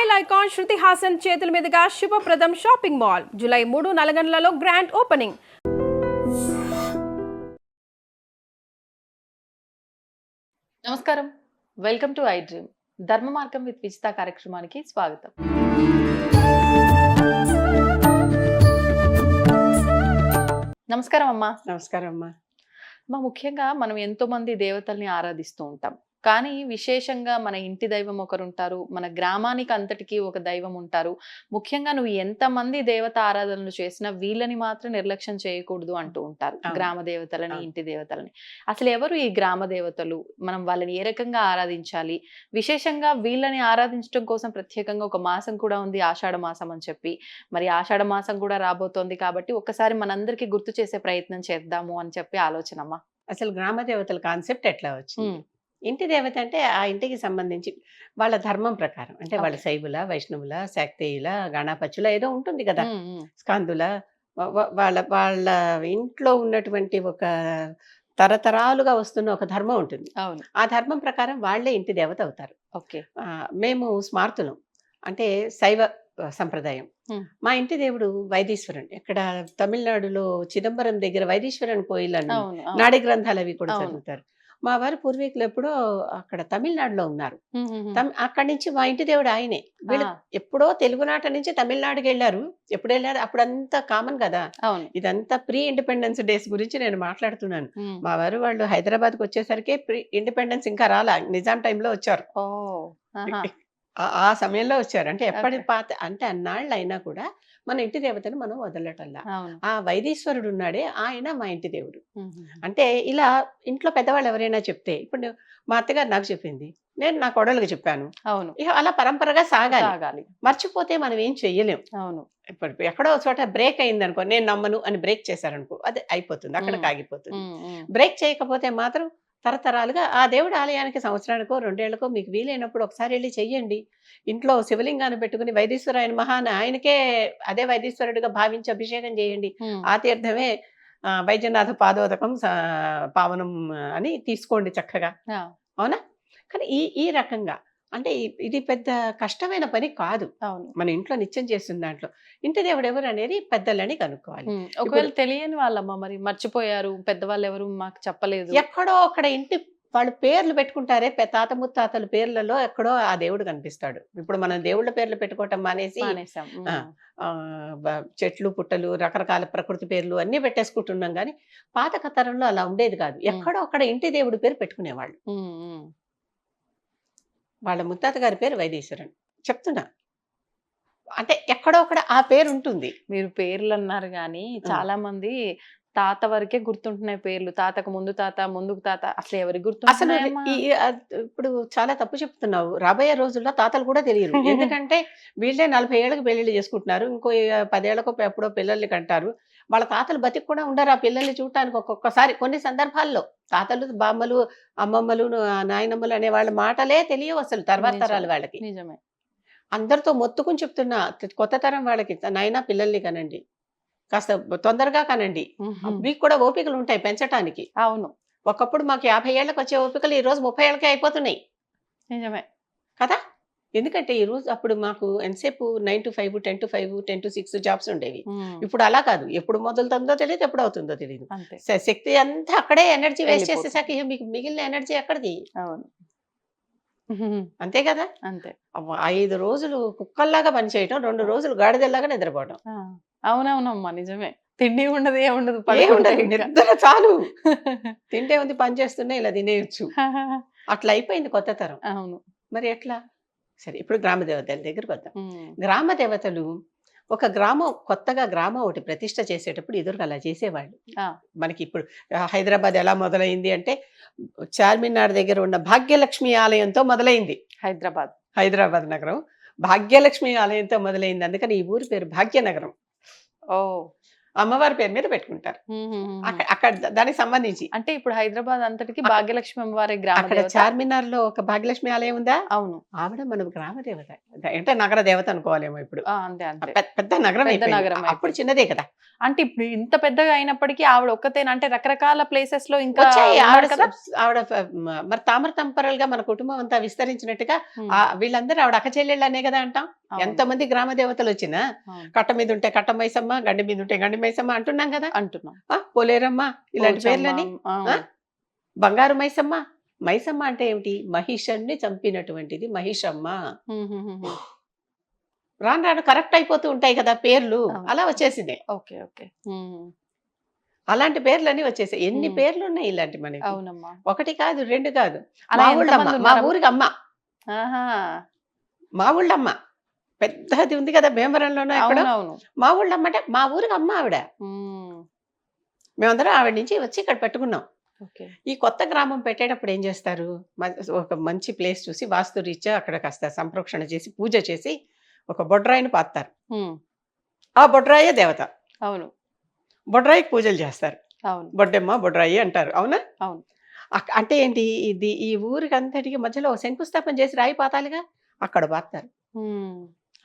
Style icon Shruti Haasan చేతుల మీదుగా శుభప్రదం షాపింగ్ మాల్ జూలై 3 నల్గొండలలో గ్రాండ్ ఓపెనింగ్. నమస్కారం, welcome to I dream. Dharma Margam with Vijitha కార్యక్రమానికి స్వాగతం. నమస్కారం అమ్మా. నమస్కారం అమ్మా. ముఖ్యంగా మనం ఎంతో మంది దేవతల్ని ఆరాధిస్తూ ఉంటాం. కానీ విశేషంగా మన ఇంటి దైవం ఒకరు ఉంటారు, మన గ్రామానికి అంతటికి ఒక దైవం ఉంటారు. ముఖ్యంగా నువ్వు ఎంతమంది దేవత ఆరాధనలు చేసినా వీళ్ళని మాత్రం నిర్లక్ష్యం చేయకూడదు అంటూ ఉంటారు. గ్రామ దేవతలని, ఇంటి దేవతలని. అసలు ఎవరు ఈ గ్రామ దేవతలు? మనం వాళ్ళని ఏ రకంగా ఆరాధించాలి? విశేషంగా వీళ్ళని ఆరాధించడం కోసం ప్రత్యేకంగా ఒక మాసం కూడా ఉంది, ఆషాఢ మాసం అని చెప్పి. మరి ఆషాఢ మాసం కూడా రాబోతోంది కాబట్టి ఒక్కసారి మనందరికీ గుర్తు చేసే ప్రయత్నం చేద్దాము అని చెప్పి ఆలోచనమ్మా. అసలు గ్రామ దేవతల కాన్సెప్ట్ ఎట్లా వచ్చింది? ఇంటి దేవత అంటే ఆ ఇంటికి సంబంధించి వాళ్ళ ధర్మం ప్రకారం, అంటే వాళ్ళ శైవుల, వైష్ణవుల, శాక్తేయుల, గణపచుల ఏదో ఉంటుంది కదా, స్కందుల, వాళ్ళ వాళ్ళ ఇంట్లో ఉన్నటువంటి ఒక తరతరాలుగా వస్తున్న ఒక ధర్మం ఉంటుంది. ఆ ధర్మం ప్రకారం వాళ్ళే ఇంటి దేవత అవుతారు. మేము స్మార్తులం, అంటే శైవ సంప్రదాయం. మా ఇంటి దేవుడు వైదీశ్వరుడు. ఇక్కడ తమిళనాడులో చిదంబరం దగ్గర వైదీశ్వరన్ కోయిలను నాడి గ్రంథాలు అవి కూడా చదువుతారు. మా వారి పూర్వీకులు ఎప్పుడో అక్కడ తమిళనాడులో ఉన్నారు. అక్కడి నుంచి మా ఇంటి దేవుడు ఆయనే. వీళ్ళు ఎప్పుడో తెలుగునాట నుంచి తమిళనాడుకి వెళ్ళారు. ఎప్పుడు వెళ్ళారు? అప్పుడంతా కామన్ కదా, ఇదంతా ప్రీ ఇండిపెండెన్స్ డేస్ గురించి నేను మాట్లాడుతున్నాను. మా వారు వాళ్ళు హైదరాబాద్కి వచ్చేసరికి ప్రీ ఇండిపెండెన్స్ ఇంకా రాలా, నిజాం టైంలో వచ్చారు. ఆ సమయంలో వచ్చారు. అంటే ఎప్పటి పాత, అంటే అన్నాళ్ళు అయినా కూడా మన ఇంటి దేవతను మనం వదలటల్లా. ఆ వైదీశ్వరుడు ఉన్నాడే ఆయన మా ఇంటి దేవుడు. అంటే ఇలా ఇంట్లో పెద్దవాళ్ళు ఎవరైనా చెప్తే, ఇప్పుడు మా అత్తగారు నాకు చెప్పింది, నేను నా కోడలుగా చెప్పాను. ఇక అలా పరంపరగా సాగాలి. మర్చిపోతే మనం ఏం చెయ్యలేం. ఇప్పుడు ఎక్కడో చోట బ్రేక్ అయింది అనుకో, నేను నమ్మను అని బ్రేక్ చేశారనుకో, అది అయిపోతుంది, అక్కడికి ఆగిపోతుంది. బ్రేక్ చేయకపోతే మాత్రం తరతరాలుగా ఆ దేవుడి ఆలయానికి సంవత్సరానికో 2 ఏళ్లకో మీకు వీలైనప్పుడు ఒకసారి వెళ్ళి చెయ్యండి. ఇంట్లో శివలింగాన్ని పెట్టుకుని వైదీశ్వరాయన మహాన ఆయనకే అదే వైదీశ్వరుడిగా భావించి అభిషేకం చేయండి. ఆ తీర్థమే వైద్యనాథ పాదోదకం పావనం అని తీసుకోండి చక్కగా. అవునా? కానీ ఈ రకంగా అంటే ఇది పెద్ద కష్టమైన పని కాదు. మన ఇంట్లో నిత్యం చేస్తున్న దాంట్లో ఇంటి దేవుడు ఎవరు అనేది పెద్దలని కనుక్కోవాలి. ఒకవేళ తెలియని వాళ్ళమ్మ, మరి మర్చిపోయారు, పెద్దవాళ్ళు ఎవరు మాకు చెప్పలేదు, ఎక్కడో అక్కడ ఇంటి వాళ్ళు పేర్లు పెట్టుకుంటారే, తాత ముత్తాతల పేర్లలో ఎక్కడో ఆ దేవుడు కనిపిస్తాడు. ఇప్పుడు మనం దేవుళ్ళ పేర్లు పెట్టుకోవటం మానేసి చెట్లు, పుట్టలు, రకరకాల ప్రకృతి పేర్లు అన్ని పెట్టేసుకుంటున్నాం. కానీ పాత తరంలో అలా ఉండేది కాదు. ఎక్కడో అక్కడ ఇంటి దేవుడి పేరు పెట్టుకునేవాళ్ళు. వాళ్ళ ముత్తాత గారి పేరు వైదీశ్వరన్ చెప్తున్నా. అంటే ఎక్కడో అక్కడ ఆ పేరు ఉంటుంది. మీరు పేర్లు అన్నారు కానీ చాలా మంది తాత వరకే గుర్తుంటున్నాయి పేర్లు. తాతకు ముందు తాత, ముందుకు తాత, అసలు ఎవరికి గుర్తు? అసలు ఇప్పుడు చాలా తప్పు చెప్తున్నావు. రాబోయే రోజుల్లో తాతలు కూడా తెలియరు. ఎందుకంటే వీళ్ళే 40 ఏళ్ళకి పెళ్లిళ్ళు చేసుకుంటున్నారు, ఇంకో 10 ఏళ్ళకో ఎప్పుడో పిల్లల్ని కంటారు. వాళ్ళ తాతలు బతికి కూడా ఉండరు ఆ పిల్లల్ని చూడటానికి. ఒక్కొక్కసారి కొన్ని సందర్భాల్లో తాతలు, బామ్మలు, అమ్మమ్మలు, నాయనమ్మలు అనే వాళ్ళ మాటలే తెలియవు అసలు తర్వాత తరాలు వాళ్ళకి. నిజమే. అందరితో మొత్తుకుని చెప్తున్నా, కొత్త తరం వాళ్ళకి, నాయనా పిల్లల్ని కనండి, కాస్త తొందరగా కనండి. మీకు కూడా ఓపికలు ఉంటాయి పెంచటానికి. అవును. ఒకప్పుడు మాకు 50 ఏళ్ళకి వచ్చే ఓపికలు ఈ రోజు 30 ఏళ్ళకే అయిపోతున్నాయి. నిజమే కదా? ఎందుకంటే ఈ రోజు అప్పుడు మాకు ఎంతసేపు 9 to 5, 10 to 5, 10 to 6 జాబ్స్ ఉండేవి. ఇప్పుడు అలా కాదు. ఎప్పుడు మొదలుతుందో తెలియదు, ఎప్పుడు అవుతుందో తెలియదు. శక్తి అంతా అక్కడే ఎనర్జీ వేస్ట్ చేసేసాక మీకు మిగిలిన ఎనర్జీ ఎక్కడిది? అంతే కదా? అంతే. 5 రోజులు కుక్కల్లాగా పనిచేయటం, 2 రోజులు గాడిదల్లాగా నిద్రపోవడం. అవునవునమ్మా, నిజమే. తిండి ఉండదు, ఏముండదు, నిద్ర చాలు. తింటే ఉంది, పని చేస్తున్నా ఇలా తినేయచ్చు. అట్లా అయిపోయింది కొత్త తరం. అవును. మరి ఎట్లా? సరే, ఇప్పుడు గ్రామ దేవతల దగ్గరకు వద్దాం. గ్రామ దేవతలు ఒక గ్రామం, కొత్తగా గ్రామం ఒకటి ప్రతిష్ట చేసేటప్పుడు ఎదురుగా అలా చేసేవాళ్ళు. మనకి ఇప్పుడు హైదరాబాద్ ఎలా మొదలైంది అంటే, చార్మినార్ దగ్గర ఉన్న భాగ్యలక్ష్మి ఆలయంతో మొదలైంది. హైదరాబాద్ నగరం భాగ్యలక్ష్మి ఆలయంతో మొదలైంది. అందుకని ఈ ఊరి పేరు భాగ్యనగరం. అమ్మవారి పేరు మీద పెట్టుకుంటారు. అక్కడ దానికి సంబంధించి అంటే ఇప్పుడు హైదరాబాద్ అంతటికి భాగ్యలక్ష్మి అమ్మవారి గ్రామ అక్కడ దేవత. చార్మినార్ లో ఒక భాగ్యలక్ష్మి ఆలయం ఉందా, అవును. ఆవిడ మన గ్రామ దేవత. అంటే నగర దేవత అనుకోవాలేమో ఇప్పుడు. అంతే అంతే. పెద్ద నగరం పెద్ద అయిపోయింది. నగరం అప్పుడు అయిపోయింది. చిన్నదే కదా. అంటే ఇప్పుడు ఇంత పెద్దగా అయినప్పటికీ ఆవిడ ఒక్కతేనా, అంటే రకరకాల ప్లేసెస్ లో ఇంకా వచ్చాయి ఉన్నారు ఆవిడ కదా. ఆవిడ మరి తామర తంపరలుగా మన కుటుంబం అంతా విస్తరించినట్టుగా వీళ్ళందరూ ఆవిడ అక్క చెల్లెళ్ళనే కదా అంటాం. అవును. ఎంతమంది గ్రామ దేవతలు వచ్చినా అవును. కట్ట మీద ఉంటే కట్ట మైసమ్మ, గండి మీద ఉంటే గండి మైసమ్మ అంటున్నాం కదా. అంటున్నాం. పోలేరమ్మ ఇలాంటి పోచమ్మ, పేర్లని. ఆ, బంగారు మైసమ్మ. మైసమ్మ అంటే ఏమిటి? మహిషుణ్ణి చంపినటువంటిది మహిషమ్మ. రాను రాను కరెక్ట్ అయిపోతూ ఉంటాయి కదా పేర్లు. అవును. అలా వచ్చేసింది. Okay okay. అలాంటి పేర్లన్నీ వచ్చేసాయి. ఎన్ని పేర్లు ఉన్నాయి ఇలాంటి మనకి. అవునమ్మా. ఒకటి కాదు, రెండు కాదు. అలా మా ఎంతమంది ఊళ్ళమ్మ, మా ఉన్నారమ్మ? ఊరికి అమ్మ, ఆహా. మా ఊళ్ళమ్మ పెద్దది ఉంది కదా భీమవరంలోనో ఎక్కడో. అవునవును. మా ఊళ్ళమ్మ అంటే మా ఊరికి అమ్మ ఆవిడ. మేమందరం ఆవిడ నుంచి వచ్చి ఇక్కడ పెట్టుకున్నాం. ఓకే. ఈ కొత్త గ్రామం పెట్టేటప్పుడు ఏం చేస్తారు, ఒక మంచి ప్లేస్ చూసి వాస్తు రీత్యా అక్కడ కాస్త సంప్రోక్షణ చేసి పూజ చేసి ఒక బొడ్రాయిని పాతారు. ఆ బొడ్రాయే దేవత. అవును. బొడ్రాయికి పూజలు చేస్తారు. అవును. బొడ్డెమ్మ బొడ్రాయి అంటారు. అవునా? అవును. అంటే ఏంటి, ఇది ఈ ఊరికి అంతటికి మధ్యలో శంకుస్థాపన చేసి రాయి పాతాలుగా అక్కడ పాతారు.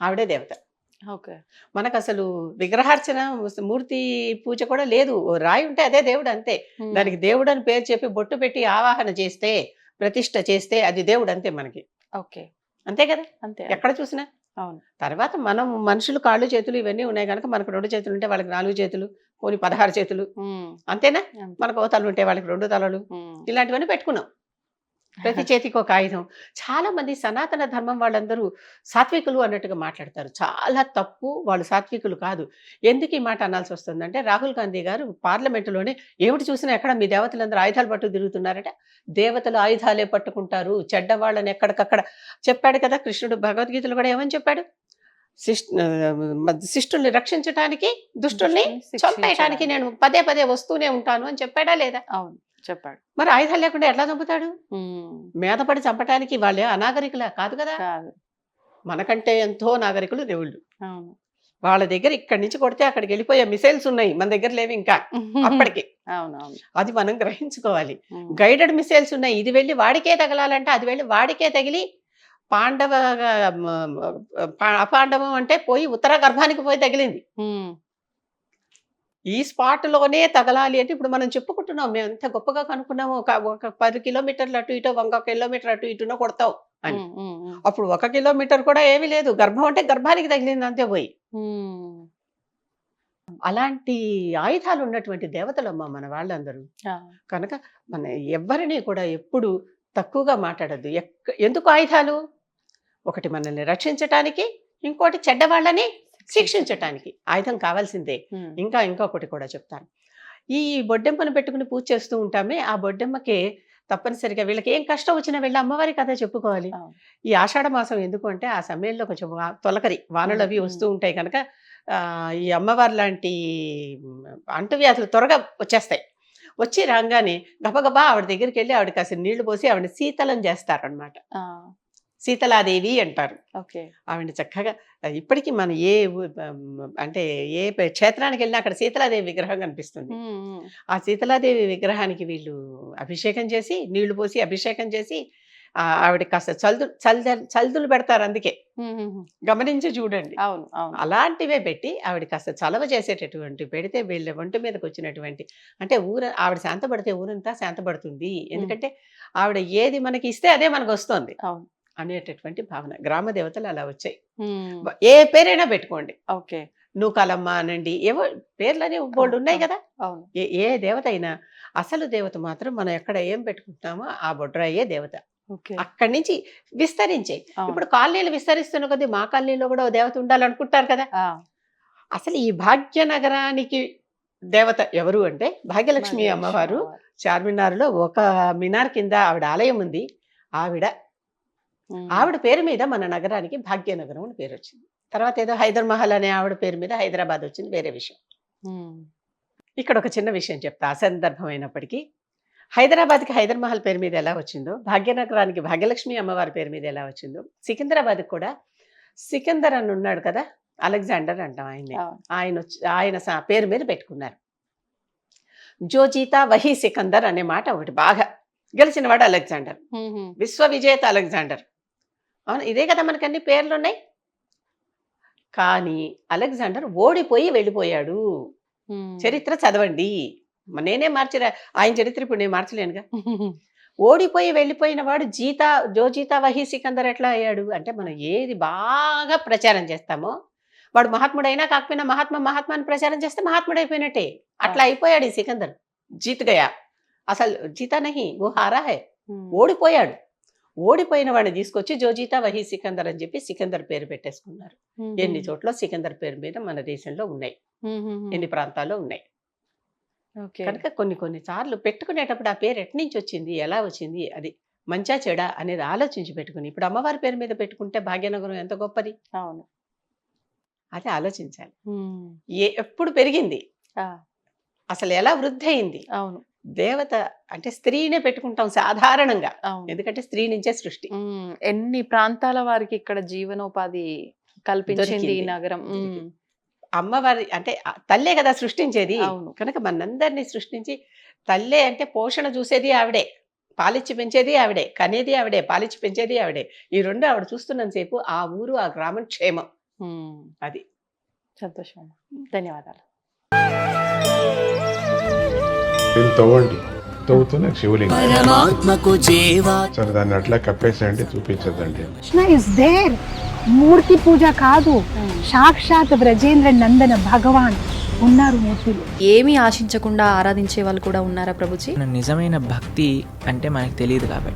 ఆవిడే దేవత. ఓకే. మనకు అసలు విగ్రహార్చన, మూర్తి పూజ కూడా లేదు. ఓ రాయి ఉంటే అదే దేవుడు అంతే. దానికి దేవుడు అని పేరు చెప్పి బొట్టు పెట్టి ఆవాహన చేస్తే, ప్రతిష్ఠ చేస్తే అది దేవుడు అంతే మనకి. ఓకే. అంతే కదా. అంతే. ఎక్కడ చూసినా. అవును. తర్వాత మనం మనుషులు కాళ్ళు చేతులు ఇవన్నీ ఉన్నాయి కనుక మనకు 2 చేతులు ఉంటే వాళ్ళకి 4 చేతులు, పోనీ 16 చేతులు. అంతేనా? మనకు ఓ తల ఉంటే వాళ్ళకి 2 తలలు. ఇలాంటివన్నీ పెట్టుకున్నాం. ప్రతి చేతికి ఒక ఆయుధం. చాలా మంది సనాతన ధర్మం వాళ్ళందరూ సాత్వికులు అన్నట్టుగా మాట్లాడతారు. చాలా తప్పు. వాళ్ళు సాత్వికులు కాదు. ఎందుకు ఈ మాట అనాల్సి వస్తుందంటే, రాహుల్ గాంధీ గారు పార్లమెంటులోనే ఏమిటి చూసినా ఎక్కడ మీ దేవతలందరూ ఆయుధాలు పట్టు తిరుగుతున్నారట. దేవతలు ఆయుధాలే పట్టుకుంటారు, చెడ్డవాళ్ళని ఎక్కడికక్కడ చెప్పాడు కదా. కృష్ణుడు భగవద్గీతలో కూడా ఏమని చెప్పాడు? శిష్టుల్ని రక్షించడానికి, దుష్టుల్ని చంపేయటానికి నేను పదే పదే వస్తూనే ఉంటాను అని చెప్పాడా లేదా? అవును, చెప్పాడు. మరి ఆయుధాలు లేకుండా ఎట్లా చంపుతాడు? మీదపడి చంపటానికి వాళ్ళే అనాగరికులా? కాదు కదా. మనకంటే ఎంతో నాగరికులు దేవుళ్ళు. వాళ్ళ దగ్గర ఇక్కడి నుంచి కొడితే అక్కడికి వెళ్ళిపోయే మిసైల్స్ ఉన్నాయి, మన దగ్గర లేవు ఇంకా అప్పటికి. అవునవును. అది మనం గ్రహించుకోవాలి. గైడెడ్ మిసైల్స్ ఉన్నాయి. ఇది వెళ్ళి వాడికే తగలాలంటే అది వెళ్ళి వాడికే తగిలి అపాండవం అంటే పోయి ఉత్తర గర్భానికి పోయి తగిలింది. ఈ స్పాట్ లోనే తగలాలి అంటే ఇప్పుడు మనం చెప్పుకుంటున్నాం, మేము ఎంత గొప్పగా కనుక్కున్నాము. ఒక 10 కిలోమీటర్లు అటు ఇటో, 1 కిలోమీటర్ అటు ఇటునో కొడతావు అని. అప్పుడు 1 కిలోమీటర్ కూడా ఏమీ లేదు. గర్భం అంటే గర్భానికి తగిలింది అంతే పోయి. అలాంటి ఆయుధాలు ఉన్నటువంటి దేవతలమ్మ మన వాళ్ళందరూ. కనుక మన ఎవ్వరిని కూడా ఎప్పుడు తక్కువగా మాట్లాడద్దు. ఎందుకు ఆయుధాలు? ఒకటి మనల్ని రక్షించటానికి, ఇంకోటి చెడ్డవాళ్ళని శిక్షించటానికి ఆయుధం కావాల్సిందే. ఇంకా ఇంకొకటి కూడా చెప్తాను. ఈ బొడ్డెమ్మను పెట్టుకుని పూజ చేస్తూ ఉంటామే, ఆ బొడ్డెమ్మకే తప్పనిసరిగా వీళ్ళకి ఏం కష్టం వచ్చినా వెళ్ళి అమ్మవారి కథ చెప్పుకోవాలి. ఈ ఆషాఢ మాసం ఎందుకు అంటే ఆ సమయంలో కొంచెం తొలకరి వానలు అవి వస్తూ ఉంటాయి కనుక ఈ అమ్మవారి లాంటి అంటువ్యాధులు త్వరగా వచ్చేస్తాయి. వచ్చి రాగానే గబగబా ఆవిడ దగ్గరికి వెళ్ళి ఆవిడ కాసిన నీళ్లు పోసి ఆవిడ శీతలం చేస్తారనమాట. శీతలాదేవి అంటారు. ఆవిడ చక్కగా ఇప్పటికీ మనం అంటే ఏ క్షేత్రానికి వెళ్ళినా అక్కడ శీతలాదేవి విగ్రహం కనిపిస్తుంది. ఆ శీతలాదేవి విగ్రహానికి వీళ్ళు అభిషేకం చేసి, నీళ్లు పోసి అభిషేకం చేసి ఆవిడ కాస్త చల్దులు పెడతారు. అందుకే గమనించి చూడండి. అలాంటివే పెట్టి ఆవిడ కాస్త చలవ చేసేటటువంటి పెడితే వీళ్ళ ఒంటి మీదకి వచ్చినటువంటి, అంటే ఆవిడ శాంతపడితే ఊరంతా శాంతపడుతుంది. ఎందుకంటే ఆవిడ ఏది మనకి ఇస్తే అదే మనకు వస్తుంది అనేటటువంటి భావన. గ్రామ దేవతలు అలా వచ్చాయి. ఏ పేరైనా పెట్టుకోండి. నూకాలమ్మ అనండి, ఏవో పేర్లని బోల్డ్ ఉన్నాయి కదా. ఏ దేవత అయినా అసలు దేవత మాత్రం మనం ఎక్కడ ఏం పెట్టుకుంటున్నామో ఆ బొడ్రాయే దేవత. అక్కడి నుంచి విస్తరించే. ఇప్పుడు కాలనీలు విస్తరిస్తున్న కొద్దీ మా కాలనీలో కూడా దేవత ఉండాలనుకుంటారు కదా. అసలు ఈ భాగ్యనగరానికి దేవత ఎవరు అంటే భాగ్యలక్ష్మి అమ్మవారు. చార్మినార్లో ఒక మినార్ కింద ఆవిడ ఆలయం ఉంది. ఆవిడ పేరు మీద మన నగరానికి భాగ్యనగరం అని పేరు వచ్చింది. తర్వాత ఏదో హైదర్ మహల్ అనే ఆవిడ పేరు మీద హైదరాబాద్ వచ్చింది, వేరే విషయం. ఇక్కడ ఒక చిన్న విషయం చెప్తా అసందర్భమైనప్పటికీ. హైదరాబాద్కి హైదర్ మహల్ పేరు మీద ఎలా వచ్చిందో, భాగ్యనగరానికి భాగ్యలక్ష్మి అమ్మవారి పేరు మీద ఎలా వచ్చిందో, సికింద్రాబాద్కి కూడా సికిందర్ అని ఉన్నాడు కదా, అలెగ్జాండర్ అంటాం ఆయన్ని. అవును. ఆయన పేరు మీద పెట్టుకున్నారు. జోజీతా వహీ సికందర్ అనే మాట ఒకటి బాగా గెలిచినవాడు అలెగ్జాండర్, విశ్వ విజేత అలెగ్జాండర్. అవును, ఇదే కదా మనకి అన్ని పేర్లు ఉన్నాయి. కానీ అలెగ్జాండర్ ఓడిపోయి వెళ్ళిపోయాడు. చరిత్ర చదవండి, నేనే మార్చిరా ఆయన చరిత్ర ఇప్పుడు నేను మార్చలేనుగా. ఓడిపోయి వెళ్ళిపోయిన వాడు జోజీతా వహీ సికందర్ ఎట్లా అయ్యాడు అంటే, మనం ఏది బాగా ప్రచారం చేస్తామో వాడు మహాత్ముడైనా కాకపోయినా మహాత్మాని ప్రచారం చేస్తే మహాత్ముడైపోయినట్టే. అట్లా అయిపోయాడు ఈ సికందర్. జీత్ గయా, అసలు జీతా నహి ఓ హారా హై. ఓడిపోయాడు. ఓడిపోయిన వాడిని తీసుకొచ్చి జోజీతా వహీ సికందర్ అని చెప్పి సికందర్ పేరు పెట్టేసుకున్నారు. ఎన్ని చోట్ల సికందర్ పేరు మీద మన దేశంలో ఉన్నాయి, ఎన్ని ప్రాంతాల్లో ఉన్నాయి. కనుక కొన్ని సార్లు పెట్టుకునేటప్పుడు ఆ పేరు ఎట్నుంచి నుంచి వచ్చింది, ఎలా వచ్చింది, అది మంచా చెడా అనేది ఆలోచించి పెట్టుకుని. ఇప్పుడు అమ్మవారి పేరు మీద పెట్టుకుంటే భాగ్యనగరం ఎంత గొప్పది, అవును, అది ఆలోచించాలి. ఎప్పుడు పెరిగింది, అసలు ఎలా వృద్ధి అయింది. అవును, దేవత అంటే స్త్రీనే పెట్టుకుంటాం సాధారణంగా, అవును. ఎందుకంటే స్త్రీ నుంచే సృష్టి. ఎన్ని ప్రాంతాల వారికి ఇక్కడ జీవనోపాధి కల్పించింది ఈ దొరికింది. నగరం. అమ్మవారి అంటే తల్లే కదా సృష్టించేది. అవును. కనుక మనందరినీ సృష్టించి తల్లే అంటే పోషణ చూసేది ఆవిడే, పాలిచ్చి పెంచేది ఆవిడే, కనేది ఆవిడే, పాలిచ్చి పెంచేది ఆవిడే. ఈ రెండు ఆవిడ చూస్తున్నంతసేపు ఆ ఊరు ఆ గ్రామం క్షేమం. అది సంతోషం. ధన్యవాదాలు. దీన్ని తవ్వండి, తవ్వుతూనే శివలింగం. పరమాత్మకు జీవా సరే దాన్ని అట్లా కప్పేసేయండి, చూపించదండి. Krishna is there. మూర్తి పూజ కాదు, సాక్షాత్ బ్రజేంద్ర నందన భగవాన్ ఉన్నారు మూర్తిలో. ఏమీ ఆశించకుండా ఆరాధించే వాళ్ళు కూడా ఉన్నారా ప్రభుజీ? నిజమైన భక్తి అంటే మనకు తెలియదు కాబట్టి